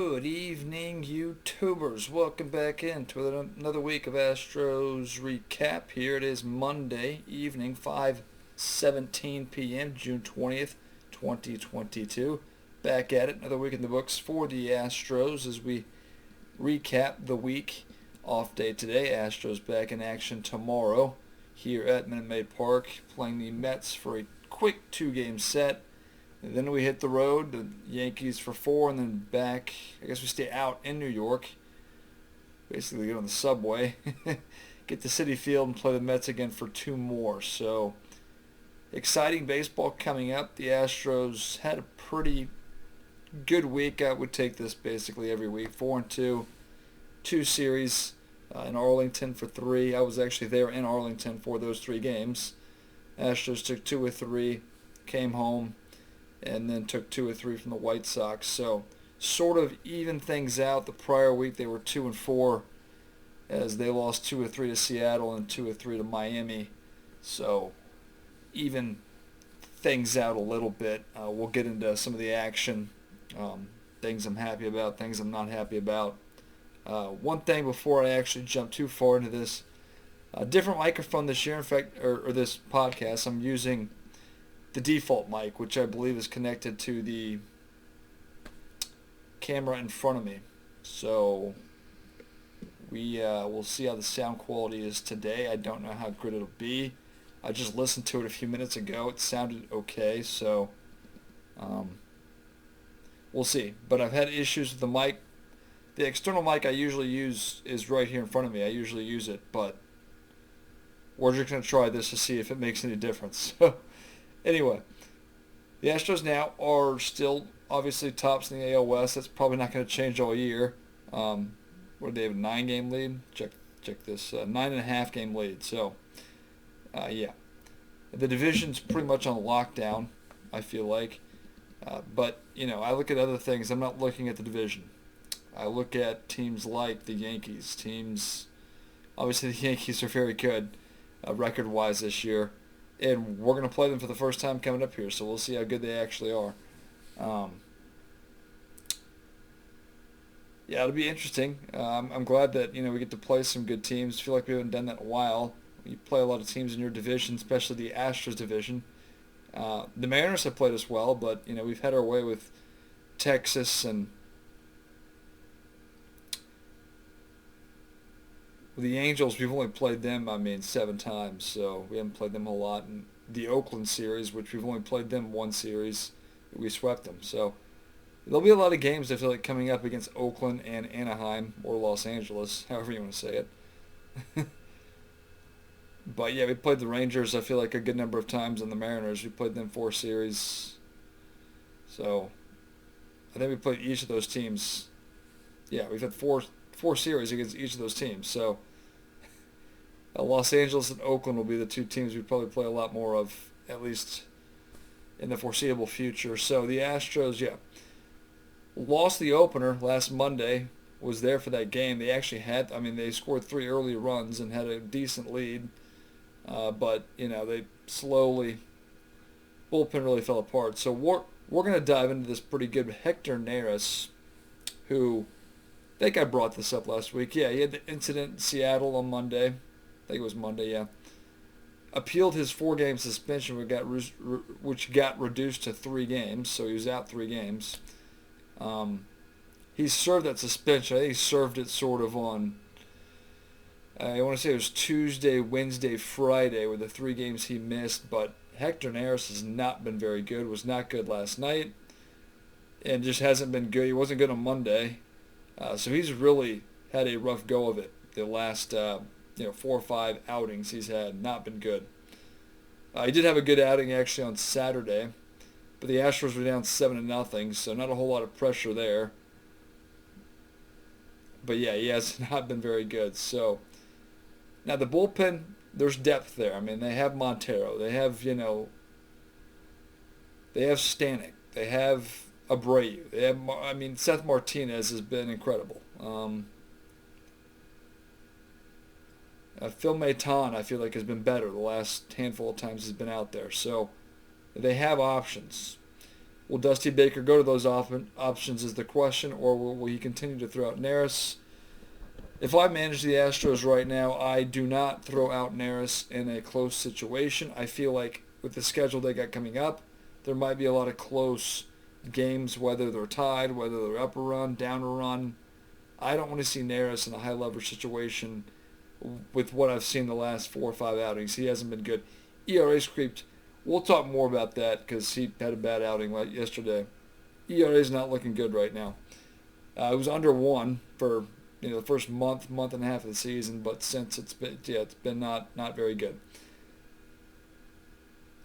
Good evening, YouTubers. Welcome back into another week of Astros Recap. Here it is Monday evening, 5:17 p.m., June 20th, 2022. Back at it, another week in the books for the Astros as we recap the week. Off day today. Astros back in action tomorrow here at Minute Maid Park, playing the Mets for a quick two-game set. And then we hit the road, the Yankees for four, and then back. I guess we stay out in New York. Basically get on the subway, get to Citi Field and play the Mets again for two more. So exciting baseball coming up. The Astros had a pretty good week. I would take this basically every week. 4-2, two series in Arlington for three. I was actually there in Arlington for those three games. Astros took 2 or 3, came home, and then took 2 or 3 from the White Sox. So sort of even things out. The prior week they were 2-4 as they lost 2 or 3 to Seattle and 2 or 3 to Miami. So even things out a little bit. We'll get into some of the action, things I'm happy about, things I'm not happy about. One thing before I actually jump too far into this, a different microphone this year, in fact, or this podcast, I'm using the default mic, which I believe is connected to the camera in front of me. So we'll see how the sound quality is today. I don't know how good it'll be. I just listened to it a few minutes ago. It sounded okay, so we'll see. But I've had issues with the mic. The external mic I usually use is right here in front of me. I usually use it, but we're just going to try this to see if it makes any difference. Anyway, the Astros now are still obviously tops in the AL West. That's probably not going to change all year. What do they have, a 9-game lead? Check this, 9.5 game lead. So, yeah, the division's pretty much on lockdown, I feel like. But I look at other things. I'm not looking at the division. I look at teams like the Yankees. Obviously the Yankees are very good record-wise this year. And we're going to play them for the first time coming up here, so we'll see how good they actually are. Yeah, it'll be interesting. I'm glad that we get to play some good teams. I feel like we haven't done that in a while. You play a lot of teams in your division, especially the Astros division. The Mariners have played us well, but we've had our way with Texas and the Angels. We've only played them, 7 times, so we haven't played them a lot. And the Oakland series, which we've only played them one series, we swept them. So there'll be a lot of games, I feel like, coming up against Oakland and Anaheim or Los Angeles, however you want to say it. But yeah, we played the Rangers, I feel like, a good number of times, and the Mariners. We played them 4 series. So I think we played each of those teams. Yeah, we've had four series against each of those teams. So Los Angeles and Oakland will be the 2 teams we probably play a lot more of, at least in the foreseeable future. So the Astros, yeah, lost the opener last Monday, was there for that game. They actually had, they scored 3 early runs and had a decent lead. But, they slowly, bullpen really fell apart. So we're going to dive into this pretty good. Hector Neris, who, I think I brought this up last week. Yeah, he had the incident in Seattle on Monday. I think it was Monday, yeah. Appealed his 4-game suspension, which got reduced to 3 games, so he was out 3 games. He served that suspension. I think he served it sort of on, I want to say it was Tuesday, Wednesday, Friday were the 3 games he missed, but Hector Neris has not been very good, was not good last night, and just hasn't been good. He wasn't good on Monday. So he's really had a rough go of it. The last 4 or 5 outings he's had, not been good. He did have a good outing actually on Saturday, but the Astros were down 7-0, so not a whole lot of pressure there. But yeah, he has not been very good. So now the bullpen, there's depth there. They have Montero, they have Stanek, they have Abreu. They have, Seth Martinez has been incredible. Phil Maton, I feel like, has been better the last handful of times he's been out there. So they have options. Will Dusty Baker go to those options is the question, or will he continue to throw out Neris? If I manage the Astros right now, I do not throw out Neris in a close situation. I feel like with the schedule they got coming up, there might be a lot of close games, whether they're tied, whether they're up a run, down a run. I don't want to see Neris in a high leverage situation with what I've seen the last 4 or 5 outings. He hasn't been good. ERA's creeped. We'll talk more about that because he had a bad outing yesterday. ERA's not looking good right now. It was under 1 for the first month and a half of the season, but since it's been not very good.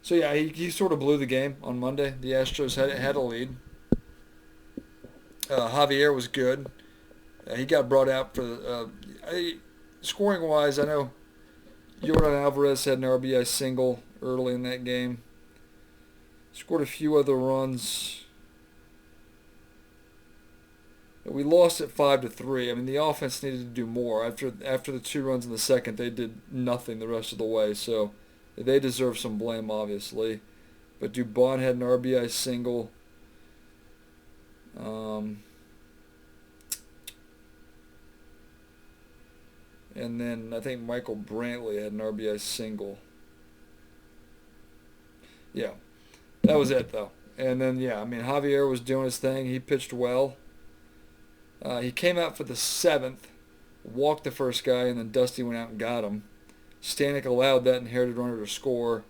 So yeah, he sort of blew the game on Monday. The Astros had a lead. Javier was good. He got brought out for scoring wise. I know Jordan Alvarez had an RBI single early in that game. Scored a few other runs. We lost at 5-3. I mean, the offense needed to do more. After the 2 runs in the second, they did nothing the rest of the way. So they deserve some blame, obviously. But Dubon had an RBI single. And then I think Michael Brantley had an RBI single. Yeah, that was it, though. And then, Javier was doing his thing. He pitched well. He came out for the 7th, walked the first guy, and then Dusty went out and got him. Stanek allowed that inherited runner to score.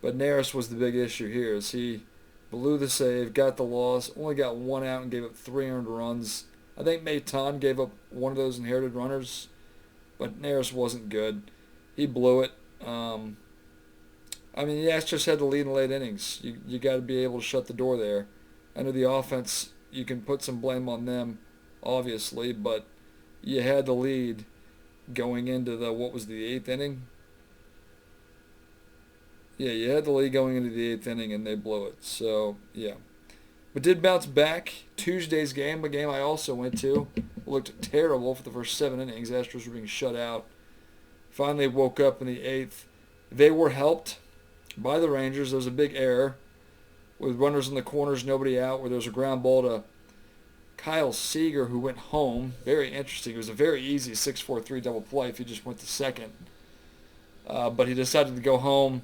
But Neris was the big issue here, as he blew the save, got the loss, only got 1 out and gave up 3 earned runs. I think Maton gave up one of those inherited runners. But Neris wasn't good. He blew it. The Astros had the lead in the late innings. You got to be able to shut the door there. I know the offense, you can put some blame on them, obviously, but you had the lead going into the 8th inning? Yeah, you had the lead going into the 8th inning, and they blew it. So, yeah. But did bounce back. Tuesday's game, a game I also went to, looked terrible for the first 7 innings. Astros were being shut out. Finally woke up in the 8th. They were helped by the Rangers. There was a big error with runners in the corners, nobody out, where there was a ground ball to Kyle Seager, who went home. Very interesting. It was a very easy 6-4-3 double play if he just went to second. But he decided to go home.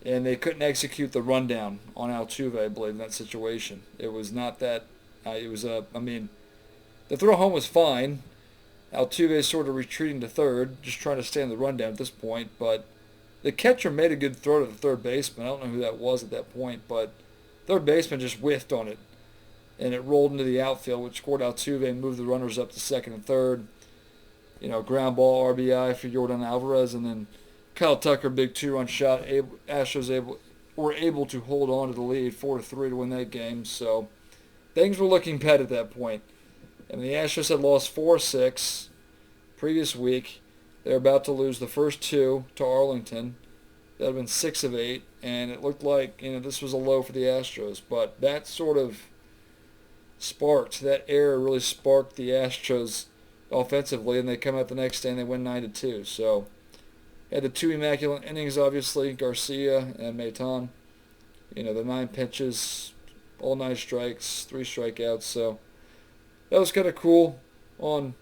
And they couldn't execute the rundown on Altuve, I believe, in that situation. It was not that. The throw home was fine. Altuve sort of retreating to third, just trying to stay on the rundown at this point. But the catcher made a good throw to the third baseman. I don't know who that was at that point, but third baseman just whiffed on it. And it rolled into the outfield, which scored Altuve and moved the runners up to second and third. Ground ball, RBI for Jordan Alvarez, and then Kyle Tucker, big 2-run shot. Astros were able to hold on to the lead 4-3 to win that game. So things were looking bad at that point. And the Astros had lost 4-6 previous week. They were about to lose the first 2 to Arlington. That had been 6 of 8, and it looked like this was a low for the Astros. But that sort of that error really sparked the Astros offensively, and they come out the next day and they win 9-2. So had the 2 immaculate innings, obviously, Garcia and Maton. The 9 pitches, all 9 strikes, 3 strikeouts. So that was kind of cool on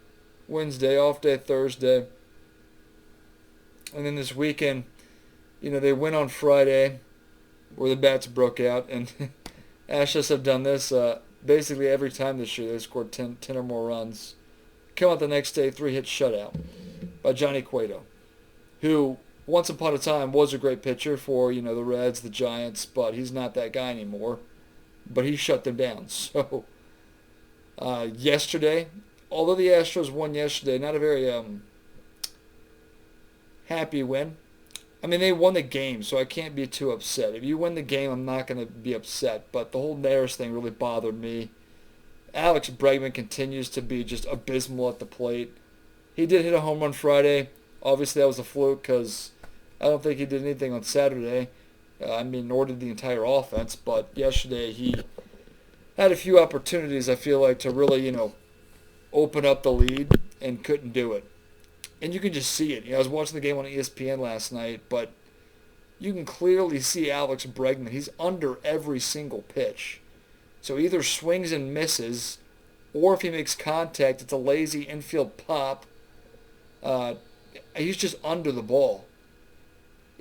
Wednesday, off day Thursday. And then this weekend, they win on Friday where the bats broke out. And Astros have done this basically every time this year. They scored 10 or more runs. Come out the next day, 3-hit shutout by Johnny Cueto, who once upon a time was a great pitcher for, the Reds, the Giants, but he's not that guy anymore. But he shut them down. So yesterday, although the Astros won yesterday, not a very happy win. They won the game, so I can't be too upset. If you win the game, I'm not going to be upset. But the whole Neris thing really bothered me. Alex Bregman continues to be just abysmal at the plate. He did hit a home run Friday. Obviously, that was a fluke because I don't think he did anything on Saturday. Nor did the entire offense. But yesterday, he had a few opportunities, I feel like, to really, open up the lead and couldn't do it. And you can just see it. I was watching the game on ESPN last night, but you can clearly see Alex Bregman. He's under every single pitch. So either swings and misses, or if he makes contact, it's a lazy infield pop. Uh, he's just under the ball.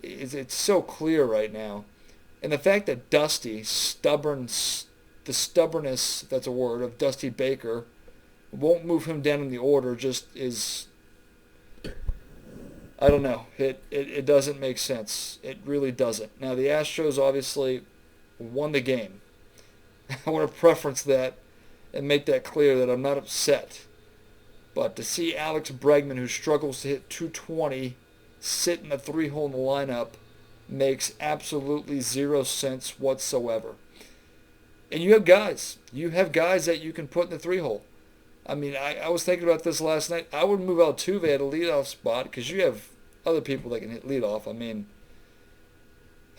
It's so clear right now. And the fact that Dusty, the stubbornness, if that's a word, of Dusty Baker, won't move him down in the order just is, I don't know. It doesn't make sense. It really doesn't. Now, the Astros obviously won the game. I want to preference that and make that clear that I'm not upset. But to see Alex Bregman, who struggles to hit 220, sit in the 3-hole in the lineup makes absolutely zero sense whatsoever. And you have guys. You have guys that you can put in the 3-hole. I mean, I was thinking about this last night. I would move Altuve at a leadoff spot because you have other people that can hit leadoff. I mean,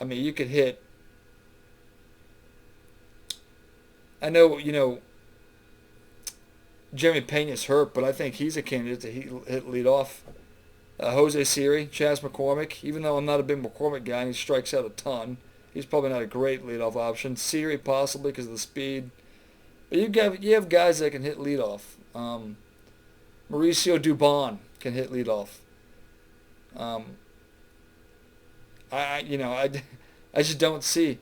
you could hit. I know, Jeremy Pena's hurt, but I think he's a candidate to hit leadoff. Jose Siri, Chas McCormick, even though I'm not a big McCormick guy and he strikes out a ton, he's probably not a great leadoff option. Siri possibly because of the speed. But you have guys that can hit leadoff. Mauricio Dubon can hit leadoff. I just don't see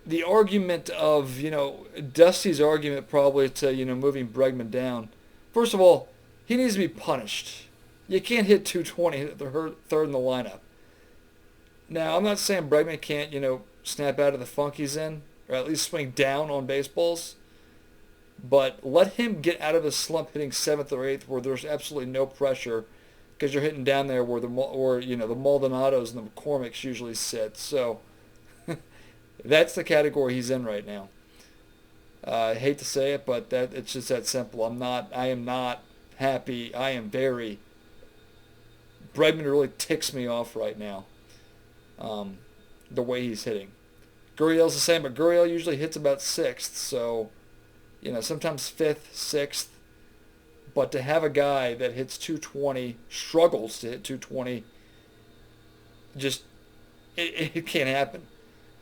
the argument of, Dusty's argument probably to, moving Bregman down. First of all, he needs to be punished. You can't hit 220 at the third in the lineup. Now, I'm not saying Bregman can't, snap out of the funk he's in, or at least swing down on baseballs. But let him get out of his slump hitting 7th or 8th where there's absolutely no pressure because you're hitting down there where the Maldonados and the McCormicks usually sit. So that's the category he's in right now. I hate to say it, but it's just that simple. I am not happy. I am very. Bregman really ticks me off right now. The way he's hitting. Gurriel's the same, but Gurriel usually hits about 6th, so sometimes 5th, 6th. But to have a guy that hits 220, struggles to hit 220, just it can't happen.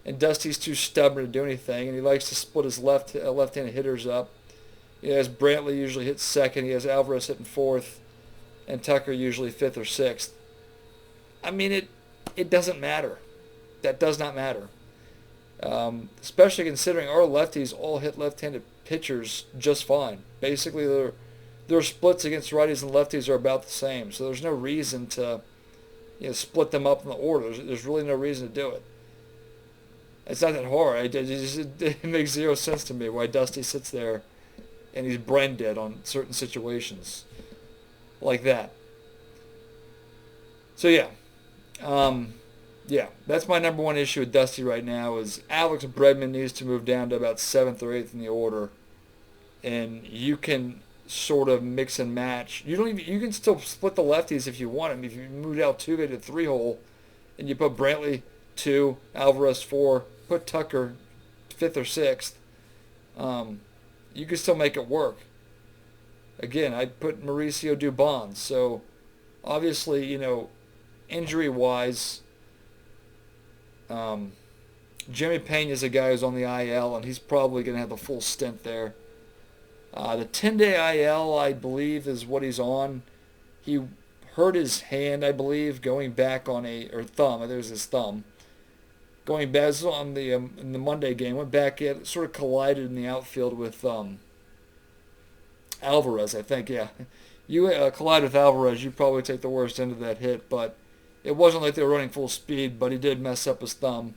And Dusty's too stubborn to do anything, and he likes to split his left-handed hitters up. He has Brantley usually hit 2nd. He has Alvarez hitting 4th, and Tucker usually 5th or 6th. I mean, it doesn't matter. That does not matter. Especially considering our lefties all hit left-handed pitchers just fine. Basically, their splits against righties and lefties are about the same. So there's no reason to split them up in the order. There's really no reason to do it. It's not that hard. It makes zero sense to me why Dusty sits there and he's brain dead on certain situations like that. So that's my number one issue with Dusty right now is Alex Bregman needs to move down to about 7th or 8th in the order, and you can sort of mix and match. You can still split the lefties if you want them. If you move Altuve to 3-hole and you put Brantley 2, Alvarez 4, put Tucker 5th or 6th, you can still make it work. Again, I'd put Mauricio Dubon. So obviously, injury-wise, Jimmy Pena is a guy who's on the IL, and he's probably going to have a full stint there. The 10-day IL, I believe, is what he's on. He hurt his hand, I believe, going back on thumb. I think it was his thumb. Going back on in the Monday game, went back in, sort of collided in the outfield with Alvarez, I think, yeah. You collide with Alvarez, you probably take the worst end of that hit, but it wasn't like they were running full speed, but he did mess up his thumb,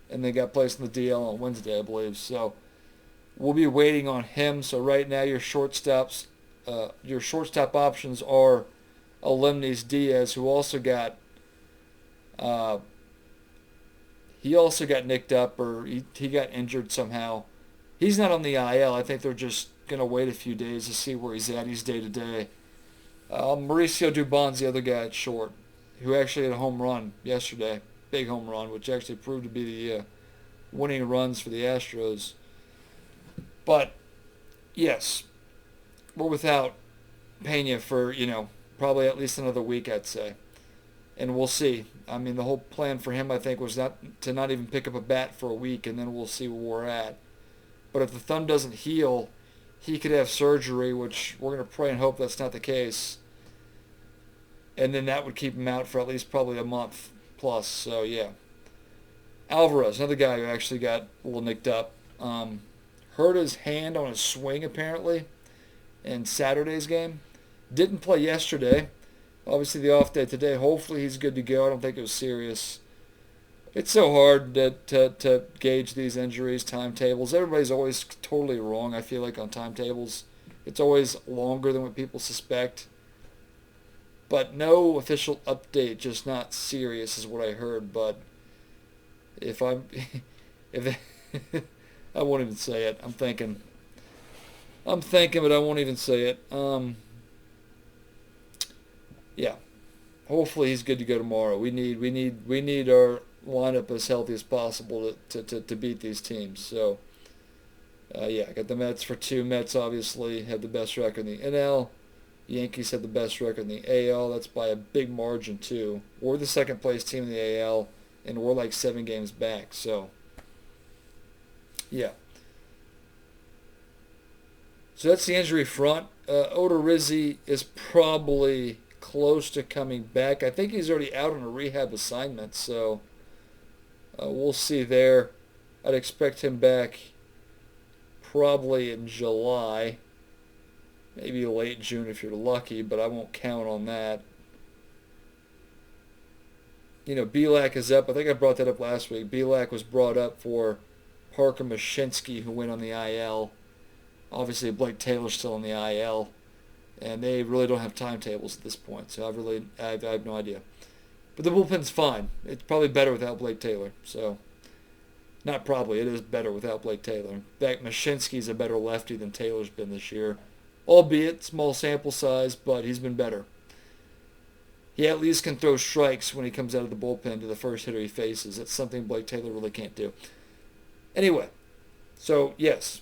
and they got placed in the DL on Wednesday, I believe. So we'll be waiting on him. So right now your shortstop options are Alemnis Diaz, who also got nicked up, or he got injured somehow. He's not on the IL. I think they're just going to wait a few days to see where he's at. He's day-to-day. Mauricio Dubon's the other guy at short, who actually had a home run yesterday, big home run, which actually proved to be the winning runs for the Astros. But, yes, we're without Pena for, probably at least another week, I'd say. And we'll see. I mean, the whole plan for him, I think, was not even pick up a bat for a week, and then we'll see where we're at. But if the thumb doesn't heal, he could have surgery, which we're going to pray and hope that's not the case. And then that would keep him out for at least probably a month plus. So, yeah. Alvarez, another guy who actually got a little nicked up. Hurt his hand on a swing, apparently, in Saturday's game. Didn't play yesterday. Obviously, the off day today. Hopefully, he's good to go. I don't think it was serious. It's so hard to gauge these injuries, timetables. Everybody's always totally wrong, I feel like, on timetables. It's always longer than what people suspect. But no official update, just not serious is what I heard. But if I'm... if I won't even say it. I'm thinking, but I won't even say it. Yeah. Hopefully he's good to go tomorrow. We need our lineup as healthy as possible to beat these teams. So, yeah, I got the Mets for 2. Mets obviously have the best record in the NL. Yankees have the best record in the AL. That's by a big margin too. We're the second place team in the AL, and we're like 7 games back. So, yeah. So that's the injury front. Odorizzi is probably close to coming back. I think he's already out on a rehab assignment, so we'll see there. I'd expect him back probably in July, maybe late June if you're lucky, but I won't count on that. You know, Belak is up. I think I brought that up last week. Belak was brought up for Parker Mashinsky, who went on the IL. Obviously, Blake Taylor's still on the IL, and they really don't have timetables at this point, so I have no idea. But the bullpen's fine. It's probably better without Blake Taylor. So, not probably. It is better without Blake Taylor. In fact, Mashinsky's a better lefty than Taylor's been this year, albeit small sample size, but he's been better. He at least can throw strikes when he comes out of the bullpen to the first hitter he faces. That's something Blake Taylor really can't do. Anyway, so yes.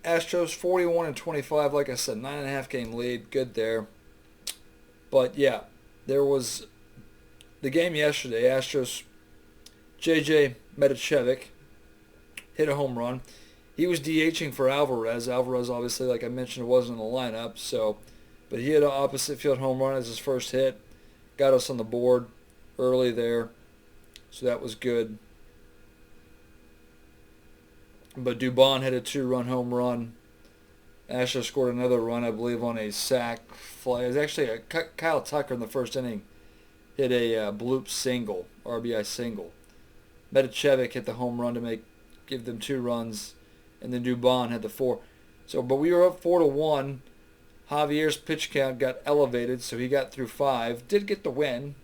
Astros 41-25, like I said, 9.5 game lead, good there. But yeah, there was the game yesterday. Astros, J.J. Metichevic hit a home run. He was DHing for Alvarez. Alvarez, obviously, like I mentioned, wasn't in the lineup. So, but he had an opposite field home run as his first hit. Got us on the board early there, so that was good. But Dubon had a 2-run home run. Astros scored another run, I believe, on a sac fly. It was actually Kyle Tucker in the first inning hit a bloop single, RBI single. Metichevic hit the home run to give them 2 runs, and then Dubon had the 4. So, but we were up 4-1. Javier's pitch count got elevated, so he got through 5. Did get the win.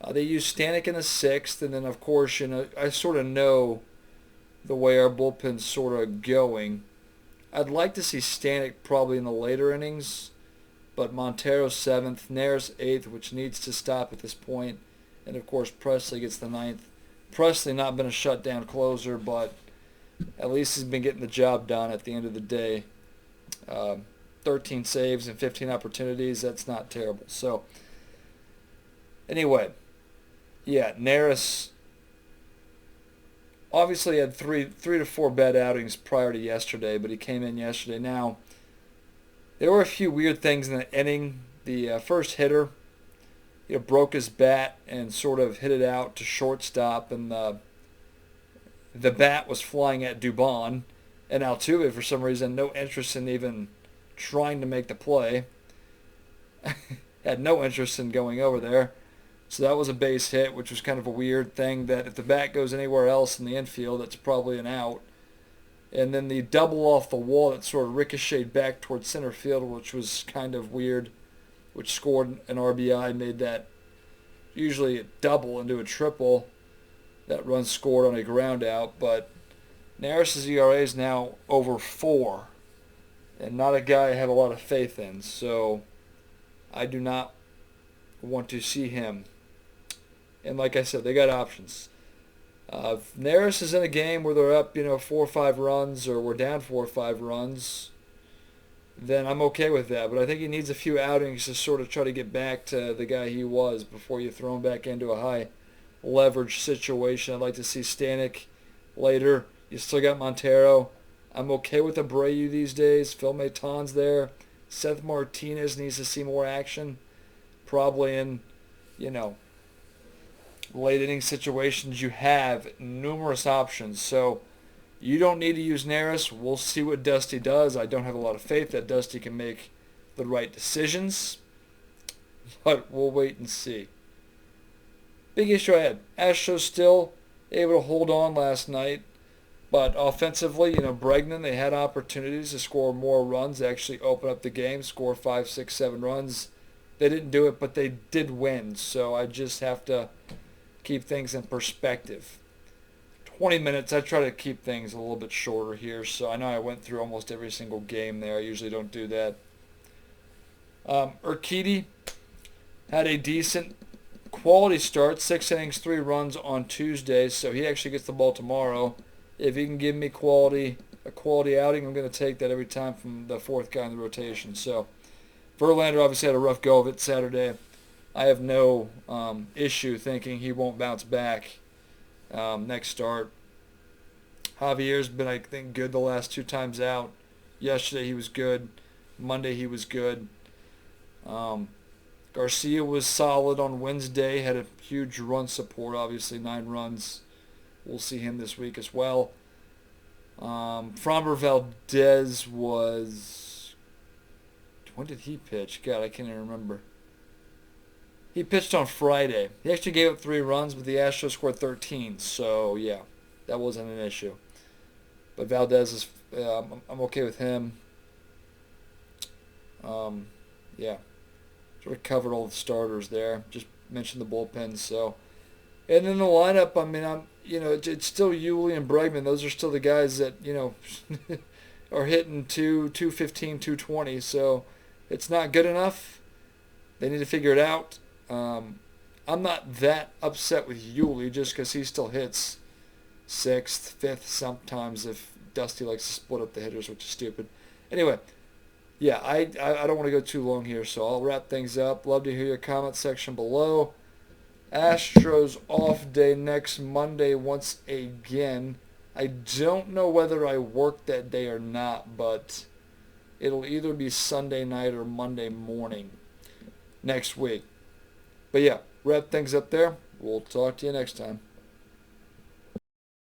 They used Stanek in the 6th, and then of course, you know, I sort of know the way our bullpen's sort of going. I'd like to see Stanek probably in the later innings, but Montero 7th, Neris 8th, which needs to stop at this point, and of course Presley gets the 9th. Presley not been a shutdown closer, but at least he's been getting the job done at the end of the day. 13 saves and 15 opportunities, that's not terrible. So, anyway, yeah, Neris obviously had three to 4 bad outings prior to yesterday, but he came in yesterday. Now, there were a few weird things in the inning. The first hitter, broke his bat and sort of hit it out to shortstop, and the bat was flying at Dubon, and Altuve, for some reason, no interest in even trying to make the play. Had no interest in going over there. So that was a base hit, which was kind of a weird thing that if the bat goes anywhere else in the infield, it's probably an out. And then the double off the wall that sort of ricocheted back towards center field, which was kind of weird, which scored an RBI, made that usually a double into a triple. That run scored on a ground out, but Neris' ERA is now over 4, and not a guy I have a lot of faith in, so I do not want to see him. And like I said, they got options. If Neris is in a game where they're up, 4 or 5 runs, or we're down 4 or 5 runs, then I'm okay with that. But I think he needs a few outings to sort of try to get back to the guy he was before you throw him back into a high leverage situation. I'd like to see Stanek later. You still got Montero. I'm okay with Abreu these days. Phil Maton's there. Seth Martinez needs to see more action. Probably in, late inning situations. You have numerous options. So you don't need to use Neris. We'll see what Dusty does. I don't have a lot of faith that Dusty can make the right decisions. But we'll wait and see. Big issue I had. Astros still able to hold on last night. But offensively, Bregman, they had opportunities to score more runs, actually open up the game, score 5, 6, 7 runs. They didn't do it, but they did win. So I just have to keep things in perspective. 20 minutes, I try to keep things a little bit shorter here. So I know I went through almost every single game there. I usually don't do that. Urquidy had a decent quality start, 6 innings, 3 runs on Tuesday. So he actually gets the ball tomorrow. If he can give me a quality outing, I'm going to take that every time from the fourth guy in the rotation. So Verlander obviously had a rough go of it Saturday. I have no issue thinking he won't bounce back next start. Javier's been, I think, good the last 2 times out. Yesterday he was good. Monday he was good. Garcia was solid on Wednesday. Had a huge run support, obviously 9 runs. We'll see him this week as well. Framber Valdez was... When did he pitch? God, I can't even remember. He pitched on Friday. He actually gave up 3 runs, but the Astros scored 13. So, yeah, that wasn't an issue. But Valdez is... I'm okay with him. Yeah. Sort of covered all the starters there. Just mentioned the bullpen, so... And then the lineup, it's still Yuli and Bregman. Those are still the guys that, are hitting 215, 220. So it's not good enough. They need to figure it out. I'm not that upset with Yuli just because he still hits 6th, 5th sometimes if Dusty likes to split up the hitters, which is stupid. Anyway, yeah, I don't want to go too long here, so I'll wrap things up. Love to hear your comment section below. Astros off day next Monday once again. I don't know whether I work that day or not, but it'll either be Sunday night or Monday morning next week. But yeah, wrap things up there. We'll talk to you next time.